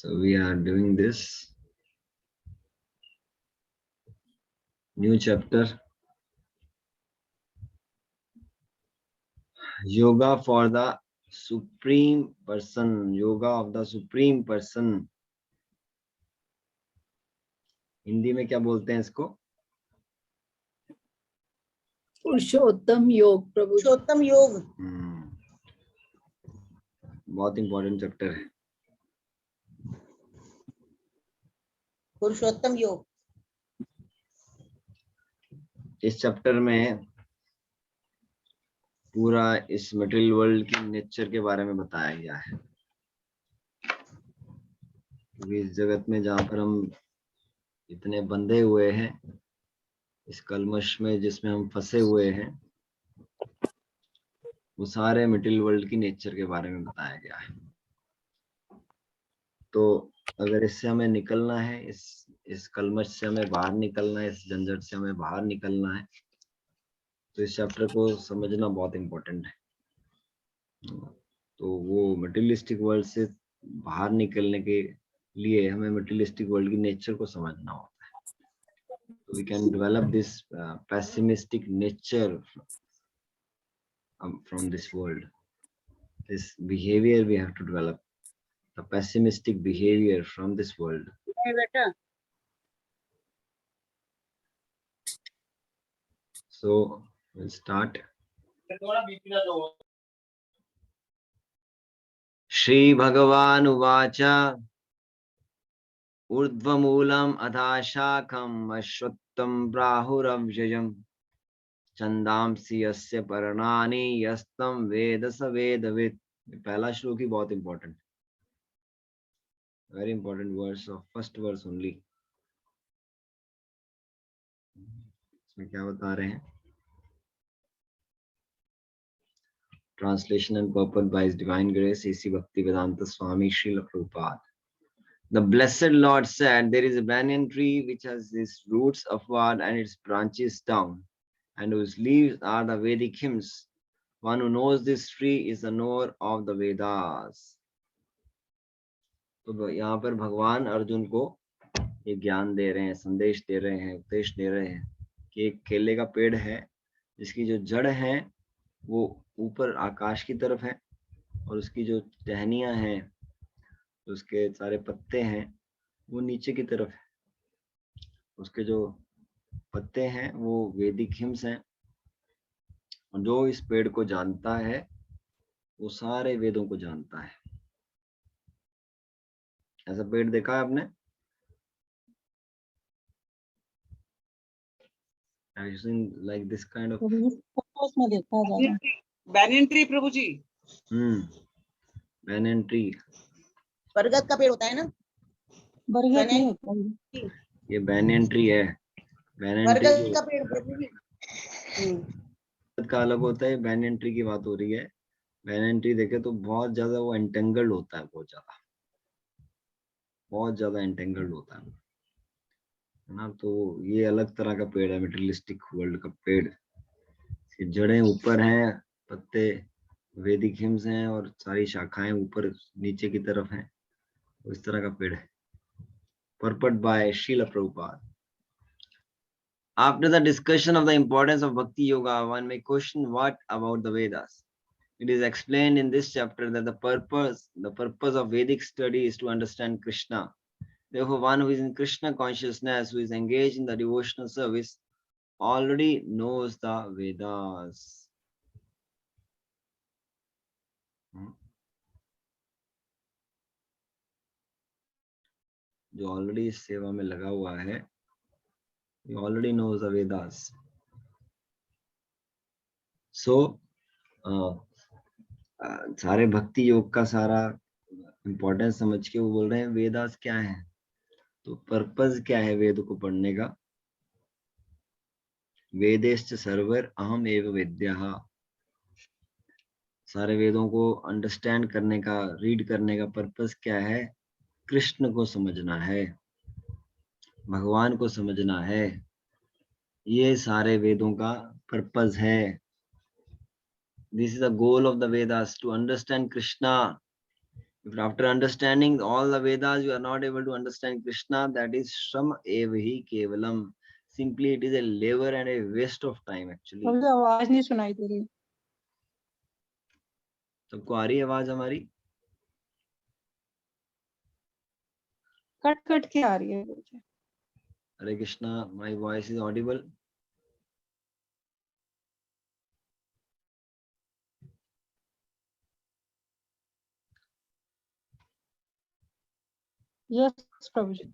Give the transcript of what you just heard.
So we are doing this new chapter, Yoga for the Supreme Person, Yoga of the Supreme Person. Hindi में क्या बोलते हैं इसको? पुरुषोत्तम योग प्रभु। पुरुषोत्तम योग। बहुत इंपॉर्टेंट चैप्टर है पुरुषोत्तम योग। इस चैप्टर में पूरा इस मटेरियल वर्ल्ड की नेचर के बारे में बताया गया है। क्योंकि इस जगत में जहाँ पर हम इतने बंधे हुए हैं, इस कलमश में जिसमें हम फंसे हुए हैं, वो सारे मटेरियल वर्ल्ड की नेचर के बारे में बताया गया है। तो अगर इससे हमें निकलना है, इस कलमश से हमें बाहर निकलना है, इस झंझट से हमें बाहर निकलना है, तो इस चैप्टर को समझना बहुत इम्पोर्टेंट है। तो वो मटेरियलिस्टिक वर्ल्ड से बाहर निकलने के लिए हमें मटेरियलिस्टिक वर्ल्ड की नेचर को समझना होता है। तो we can develop this pessimistic nature from this world. This behavior we have to develop, the pessimistic behavior from this world. बेटा So we'll start. Shri Bhagavan Uvacha Urdhvamulam Adhashakam Ashwattam Prahuravjayam Chandamsi Yasya Paranani Yastam Vedasa Vedavid. पहला श्लोक ही बहुत important, very important verse of first verse only. इसमें क्या बता रहे हैं? Translation and purport by His Divine Grace, A.C. Bhaktivedanta Swami Srila Prabhupada. The Blessed Lord said, there is a banyan tree which has its roots upward and its branches down, and whose leaves are the Vedic hymns. One who knows this tree is the knower of the Vedas. तो यहाँ पर भगवान अर्जुन को ये ज्ञान दे रहे हैं, संदेश दे रहे हैं, उपदेश दे रहे हैं कि एक केले का पेड़ है जिसकी जो जड़ है वो ऊपर आकाश की तरफ है, और उसकी जो टहनियां हैं, उसके सारे पत्ते हैं, वो नीचे की तरफ है। उसके जो पत्ते हैं वो वैदिक हिम्स हैं, और जो इस पेड़ को जानता है वो सारे वेदों को जानता है। ऐसा पेड़ देखा है आपने? Have you seen like this kind of? Photos में देखा जाता है। बैनियन ट्री प्रभु जी। banyan tree. बरगद का पेड़ होता है ना? बरगद नहीं होता है। ये banyan tree है। banyan बरगद tree का पेड़ प्रभु जी। का अलग होता है, banyan tree की बात हो रही है। banyan tree देखे तो बहुत ज्यादा वो entangled होता है, बहुत ज्यादा entangled होता है ना। तो ये अलग तरह का पेड़ है, मटेरियलिस्टिक वर्ल्ड का पेड़। इसकी जड़ें ऊपर हैं, पत्ते वैदिक हिम्स हैं, और सारी शाखाएं ऊपर नीचे की तरफ हैं। तो इस तरह का पेड़ है। Purport by Srila Prabhupada. After the discussion of the importance of Bhakti Yoga, one may question, what about the Vedas? It is explained in this chapter that the purpose of Vedic study is to understand Krishna. Therefore, one who is in Krishna consciousness, who is engaged in the devotional service, already knows the Vedas. जो already इस सेवा में लगा हुआ है, he already knows the Vedas. So, सारे भक्ति योग का सारा इम्पोर्टेंस समझ के वो बोल रहे हैं वेदास क्या है। तो पर्पस क्या है वेद को पढ़ने का? वेदेश्च सर्वर अहम एव वेद्यः। सारे वेदों को अंडरस्टैंड करने का, रीड करने का पर्पस क्या है? कृष्ण को समझना है, भगवान को समझना है। ये सारे वेदों का पर्पस है। This is the goal of the Vedas, to understand Krishna. If after understanding all the Vedas you are not able to understand Krishna, that is shram evahi kevalam. Simply it is a labor and a waste of time actually. प्रभु जी आवाज नहीं सुनाई दे रही। सबको आ रही है आवाज हमारी? Cut cut के आ रही है Prabhu ji. Hare Krishna, my voice is audible. Yes Prabhu ji.